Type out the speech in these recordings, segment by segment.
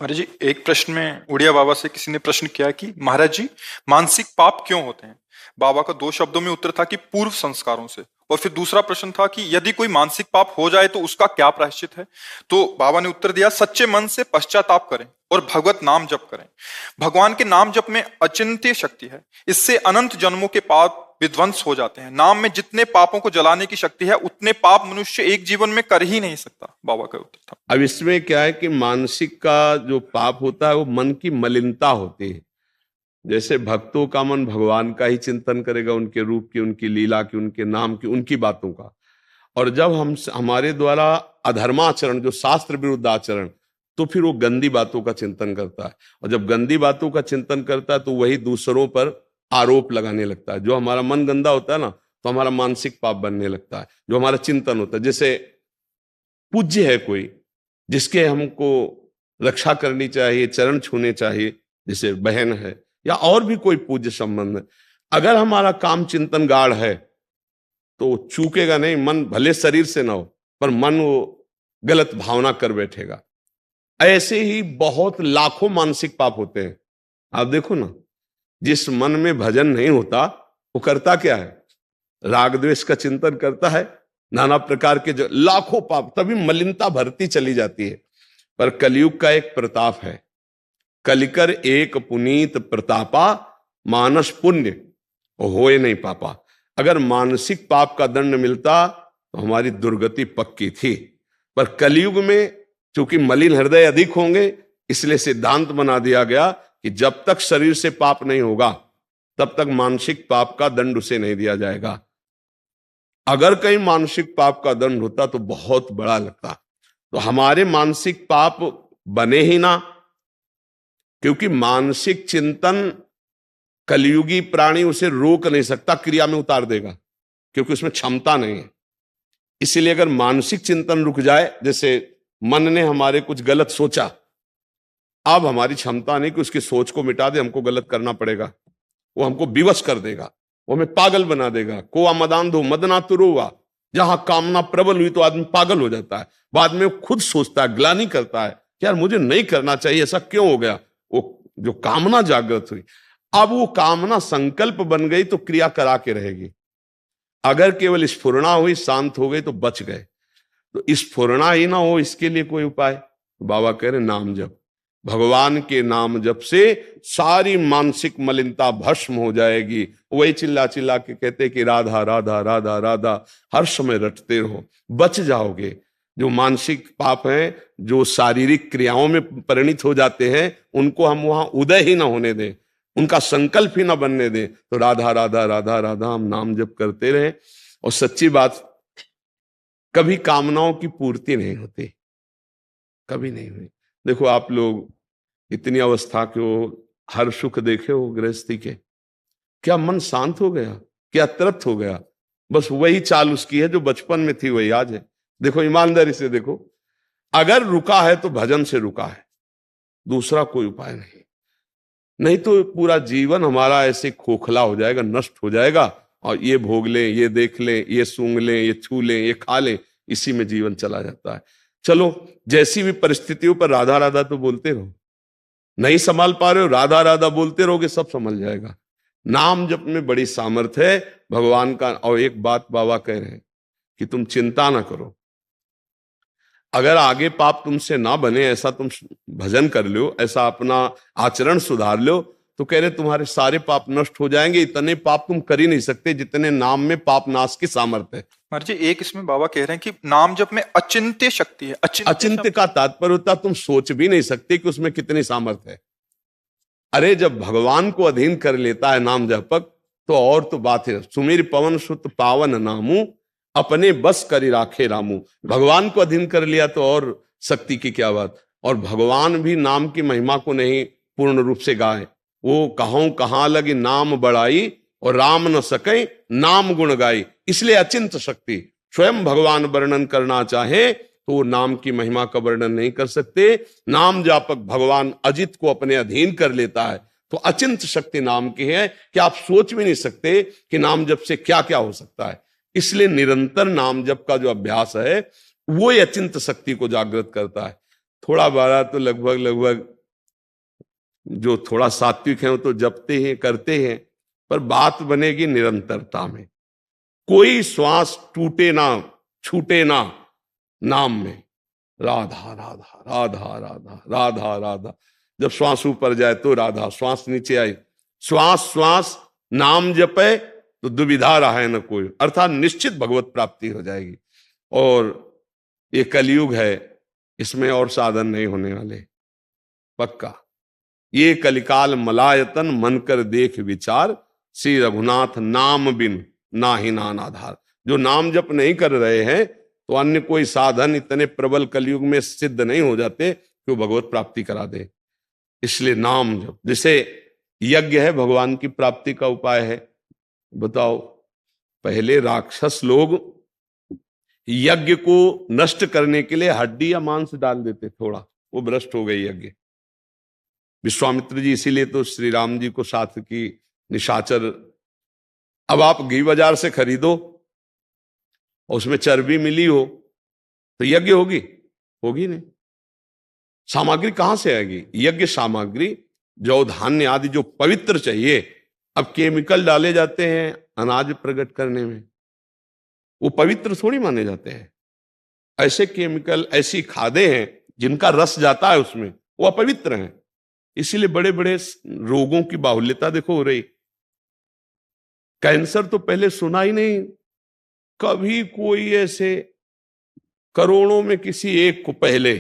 महाराज जी, एक प्रश्न में उड़िया बाबा से किसी ने प्रश्न किया कि महाराज जी, मानसिक पाप क्यों होते हैं। बाबा का दो शब्दों में उत्तर था कि पूर्व संस्कारों से। और फिर दूसरा प्रश्न था कि यदि कोई मानसिक पाप हो जाए तो उसका क्या प्रायश्चित है। तो बाबा ने उत्तर दिया, सच्चे मन से पश्चाताप करें और भगवत नाम जप करें। भगवान के नाम जप में अचिंत्य शक्ति है। इससे अनंत जन्मों के पाप विध्वंस हो जाते हैं। नाम में जितने पापों को जलाने की शक्ति है उतने पाप मनुष्य एक जीवन में कर ही नहीं सकता। बाबा का उत्तर था। अब इसमें क्या है कि मानसिक का जो पाप होता है वो मन की मलिनता होती है। जैसे भक्तों का मन भगवान का ही चिंतन करेगा, उनके रूप की, उनकी लीला की, उनके नाम की, उनकी बातों का। और जब हम हमारे द्वारा अधर्माचरण, जो शास्त्र विरुद्ध आचरण, तो फिर वो गंदी बातों का चिंतन करता है। और जब गंदी बातों का चिंतन करता है तो वही दूसरों पर आरोप लगाने लगता है। जो हमारा मन गंदा होता है ना, तो हमारा मानसिक पाप बनने लगता है। जो हमारा चिंतन होता है, जैसे पूज्य है कोई जिसके हमको रक्षा करनी चाहिए, चरण छूने चाहिए, जैसे बहन है या और भी कोई पूज्य संबंध है, अगर हमारा काम चिंतन गाढ़ है तो चूकेगा नहीं। मन भले शरीर से ना हो, पर मन वो गलत भावना कर बैठेगा। ऐसे ही बहुत लाखों मानसिक पाप होते हैं। आप देखो ना, जिस मन में भजन नहीं होता वो करता क्या है? राग द्वेष का चिंतन करता है, नाना प्रकार के जो लाखों पाप, तभी मलिनता भरती चली जाती है। पर कलयुग का एक प्रताप है, कलिकर एक पुनीत प्रतापा, मानस पुण्य होए नहीं पापा। अगर मानसिक पाप का दंड मिलता तो हमारी दुर्गति पक्की थी। पर कलयुग में चूंकि मलिन हृदय अधिक होंगे, इसलिए सिद्धांत बना दिया गया कि जब तक शरीर से पाप नहीं होगा तब तक मानसिक पाप का दंड उसे नहीं दिया जाएगा। अगर कहीं मानसिक पाप का दंड होता तो बहुत बड़ा लगता। तो हमारे मानसिक पाप बने ही ना, क्योंकि मानसिक चिंतन कलयुगी प्राणी उसे रोक नहीं सकता, क्रिया में उतार देगा, क्योंकि उसमें क्षमता नहीं है। इसीलिए अगर मानसिक चिंतन रुक जाए, जैसे मन ने हमारे कुछ गलत सोचा, अब हमारी क्षमता नहीं कि उसकी सोच को मिटा दे, हमको गलत करना पड़ेगा। वो हमको विवश कर देगा, वो हमें पागल बना देगा। कोआ मदांधो मदना तुरुआ, जहां कामना प्रबल हुई तो आदमी पागल हो जाता है। बाद में वो खुद सोचता है, ग्लानि करता है, यार मुझे नहीं करना चाहिए, ऐसा क्यों हो गया। वो जो कामना जागृत हुई, अब वो कामना संकल्प बन गई तो क्रिया करा के रहेगी। अगर केवल स्फुरणा हुई, शांत हो गई तो बच गए। तो स्फुरणा ही ना हो, इसके लिए कोई उपाय? तो बाबा कह रहे नाम जप। भगवान के नाम जप से सारी मानसिक मलिनता भस्म हो जाएगी। वही चिल्ला चिल्ला के कहते कि राधा राधा राधा राधा हर समय रटते रहो, बच जाओगे। जो मानसिक पाप हैं, जो शारीरिक क्रियाओं में परिणित हो जाते हैं, उनको हम वहां उदय ही ना होने दें, उनका संकल्प ही ना बनने दें। तो राधा राधा राधा राधा हम नाम जप करते रहें। और सच्ची बात, कभी कामनाओं की पूर्ति नहीं होती, कभी नहीं हुई। देखो आप लोग इतनी अवस्था के हो, हर सुख देखे हो गृहस्थी के, क्या मन शांत हो गया? क्या तृप्त हो गया? बस वही चाल उसकी है जो बचपन में थी, वही आज है। देखो ईमानदारी से देखो, अगर रुका है तो भजन से रुका है, दूसरा कोई उपाय नहीं। नहीं तो पूरा जीवन हमारा ऐसे खोखला हो जाएगा, नष्ट हो जाएगा। और ये भोग लें, ये देख लें, ये सूंघ लें, ये छू लें, ये खा लें, इसी में जीवन चला जाता है। चलो, जैसी भी परिस्थितियों पर राधा राधा तो बोलते रहो। नहीं संभाल पा रहे हो, राधा राधा बोलते रहोगे, सब संभल जाएगा। नाम जप में बड़ी सामर्थ्य है भगवान का। और एक बात बाबा कह रहे हैं कि तुम चिंता ना करो, अगर आगे पाप तुमसे ना बने, ऐसा तुम भजन कर लो, ऐसा अपना आचरण सुधार लो, तो कह रहे तुम्हारे सारे पाप नष्ट हो जाएंगे। इतने पाप तुम कर ही नहीं सकते जितने नाम में पाप नाश की सामर्थ्य है। महाराज जी, एक इसमें बाबा कह रहे हैं कि नाम जप में अचिंत्य शक्ति है। अचिंत्य का तात्पर्य होता तुम सोच भी नहीं सकते कि उसमें कितनी सामर्थ्य है। अरे जब भगवान को अधीन कर लेता है नाम जपक, तो और तो बात है। सुमीर पवन सुत पावन नामू, अपने बस करी राखे रामू। भगवान को अधीन कर लिया तो और शक्ति की क्या बात। और भगवान भी नाम की महिमा को नहीं पूर्ण रूप से गाए। वो कहूं कहां लगी नाम बढ़ाई, और राम न सके नाम गुण गाई। इसलिए अचिंत शक्ति। स्वयं भगवान वर्णन करना चाहे तो वो नाम की महिमा का वर्णन नहीं कर सकते। नाम जापक भगवान अजित को अपने अधीन कर लेता है, तो अचिंत शक्ति नाम की है कि आप सोच भी नहीं सकते कि नाम जप से क्या क्या हो सकता है। इसलिए निरंतर नाम जप का जो अभ्यास है वो अचिंत शक्ति को जागृत करता है। थोड़ा बड़ा तो लगभग लगभग जो थोड़ा सात्विक है वो तो जपते हैं, करते हैं, पर बात बनेगी निरंतरता में। कोई श्वास टूटे ना, छूटे ना नाम में। राधा राधा राधा राधा राधा राधा। जब श्वास ऊपर जाए तो राधा, श्वास नीचे आए, श्वास श्वास नाम जपे तो दुविधा रहा है न कोई, अर्थात निश्चित भगवत प्राप्ति हो जाएगी। और ये कलयुग है, इसमें और साधन नहीं होने वाले, पक्का। ये कलिकाल मलायतन मन कर देख विचार, श्री रघुनाथ नाम बिन नाही नान आधार। जो नाम जप नहीं कर रहे हैं तो अन्य कोई साधन इतने प्रबल कलयुग में सिद्ध नहीं हो जाते कि वो भगवत प्राप्ति करा दे। इसलिए नाम जप, जैसे यज्ञ है भगवान की प्राप्ति का उपाय है। बताओ, पहले राक्षस लोग यज्ञ को नष्ट करने के लिए हड्डी या मांस डाल देते, थोड़ा वो भ्रष्ट हो गई यज्ञ। विश्वामित्र जी इसीलिए तो श्री राम जी को साथ की निशाचर, अब आप घी बाजार से खरीदो और उसमें चर्बी मिली हो तो यज्ञ होगी? होगी नहीं। सामग्री कहां से आएगी? यज्ञ सामग्री जौ धान्य आदि जो पवित्र चाहिए, अब केमिकल डाले जाते हैं अनाज प्रकट करने में, वो पवित्र थोड़ी माने जाते हैं। ऐसे केमिकल, ऐसी खादें हैं जिनका रस जाता है उसमें, वो अपवित्र हैं। इसीलिए बड़े बड़े रोगों की बाहुल्यता देखो हो रही। कैंसर तो पहले सुना ही नहीं, कभी कोई ऐसे करोड़ों में किसी एक को पहले,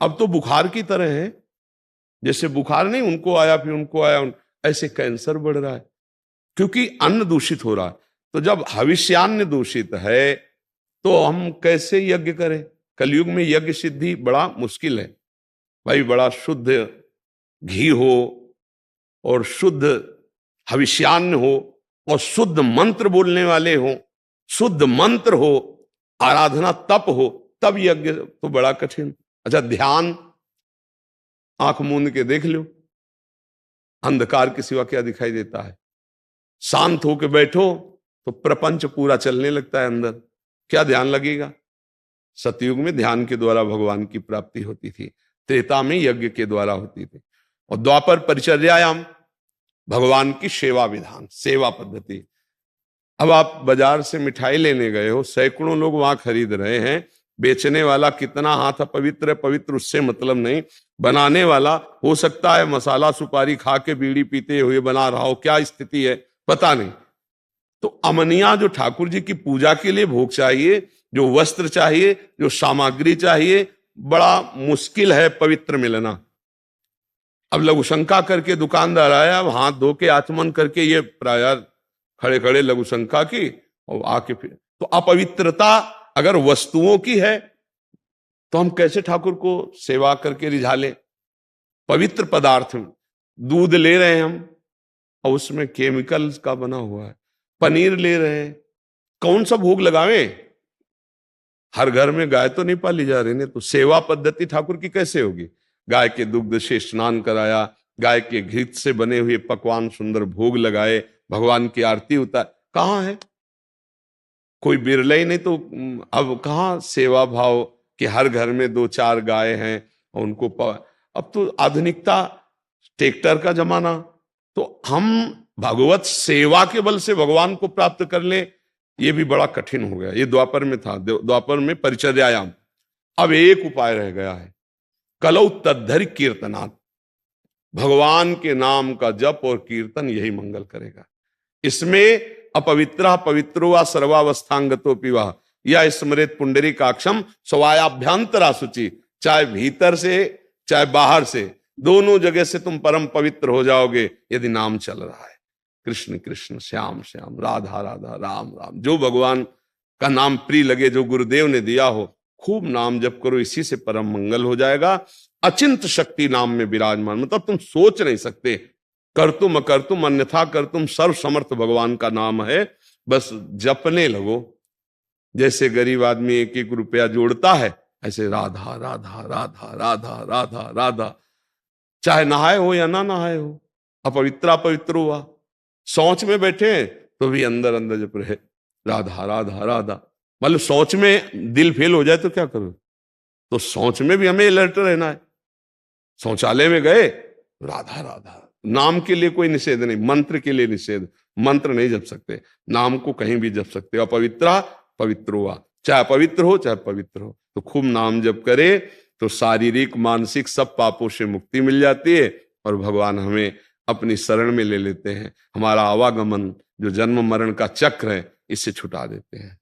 अब तो बुखार की तरह है। जैसे बुखार नहीं, उनको आया फिर उनको आया, ऐसे कैंसर बढ़ रहा है क्योंकि अन्न दूषित हो रहा है। तो जब हविष्यान्न दूषित है तो हम कैसे यज्ञ करें? कलयुग में यज्ञ सिद्धि बड़ा मुश्किल है भाई। बड़ा शुद्ध घी हो और शुद्ध हविष्यान्न हो और शुद्ध मंत्र बोलने वाले हो, शुद्ध मंत्र हो, आराधना तप हो, तब यज्ञ तो बड़ा कठिन। अच्छा, ध्यान आंख मूंद के देख लो, अंधकार के सिवा क्या दिखाई देता है? शांत होके बैठो तो प्रपंच पूरा चलने लगता है अंदर, क्या ध्यान लगेगा? सतयुग में ध्यान के द्वारा भगवान की प्राप्ति होती थी, त्रेता में यज्ञ के द्वारा होती थी, और द्वापर परिचर्यायाम भगवान की सेवा विधान, सेवा पद्धति। अब आप बाजार से मिठाई लेने गए हो, सैकड़ों लोग वहां खरीद रहे हैं, बेचने वाला कितना हाथ पवित्र है पवित्र उससे मतलब नहीं, बनाने वाला हो सकता है मसाला सुपारी खा के बीड़ी पीते हुए बना रहा हो, क्या स्थिति है पता नहीं। तो अमनिया जो ठाकुर जी की पूजा के लिए भोग चाहिए, जो वस्त्र चाहिए, जो सामग्री चाहिए, बड़ा मुश्किल है पवित्र मिलना। अब लघुशंका करके दुकानदार आया, अब हाथ धो के आचमन करके ये प्राय खड़े खड़े लघुशंका की और आके फिर, तो अपवित्रता अगर वस्तुओं की है तो हम कैसे ठाकुर को सेवा करके रिझा लें? पवित्र पदार्थ, दूध ले रहे हैं हम और उसमें केमिकल का बना हुआ है, पनीर ले रहे हैं, कौन सा भोग लगावे? हर घर में गाय तो नहीं पाली जा रही ने, तो सेवा पद्धति ठाकुर की कैसे होगी? गाय के दुग्ध से स्नान कराया, गाय के घी से बने हुए पकवान सुंदर भोग लगाए, भगवान की आरती उतार, कहां है? कोई बिरला ही नहीं। तो अब कहां सेवा भाव कि हर घर में 2-4 गाय हैं और उनको अब तो आधुनिकता, ट्रैक्टर का जमाना, तो हम भगवत सेवा के बल से भगवान को प्राप्त कर ले, ये भी बड़ा कठिन हो गया। ये द्वापर में था, द्वापर में परिचर्यायाम। अब एक उपाय रह गया है, कलौ तद्धरि कीर्तनात्, भगवान के नाम का जप और कीर्तन यही मंगल करेगा। इसमें अपवित्र पवित्रो वा सर्वावस्थांगतो पिवा या स्मृत पुंडरीकाक्षम स्वायाभ्यंतरा शुचि, चाहे भीतर से चाहे बाहर से, दोनों जगह से तुम परम पवित्र हो जाओगे यदि नाम चल रहा है। कृष्ण कृष्ण श्याम श्याम, राधा राधा, राम राम, जो भगवान का नाम प्रिय लगे, जो गुरुदेव ने दिया हो, खूब नाम जप करो, इसी से परम मंगल हो जाएगा। अचिंत शक्ति नाम में विराजमान, मतलब तुम सोच नहीं सकते, कर तुम अकर तुम अन्यथा कर तुम, सर्व समर्थ भगवान का नाम है, बस जपने लगो। जैसे गरीब आदमी 1-1 रुपया जोड़ता है, ऐसे राधा राधा राधा राधा राधा राधा, चाहे नहाए हो या ना नहाए हो, अपवित्र पवित्र हुआ, सोच में बैठे तो भी अंदर अंदर जप रहे राधा राधा राधा। मतलब सोच में दिल फेल हो जाए तो क्या करो? तो शौच में भी हमें अलर्ट रहना है। शौचालय में गए, राधा राधा, नाम के लिए कोई निषेध नहीं, मंत्र के लिए निषेध, मंत्र नहीं जप सकते, नाम को कहीं भी जप सकते हो। अपवित्रा पवित्रो वा, चाहे पवित्र हो चाहे पवित्र हो, तो खूब नाम जप करे तो शारीरिक मानसिक सब पापों से मुक्ति मिल जाती है और भगवान हमें अपनी शरण में ले लेते हैं। हमारा आवागमन जो जन्म मरण का चक्र है इससे छुटा देते हैं।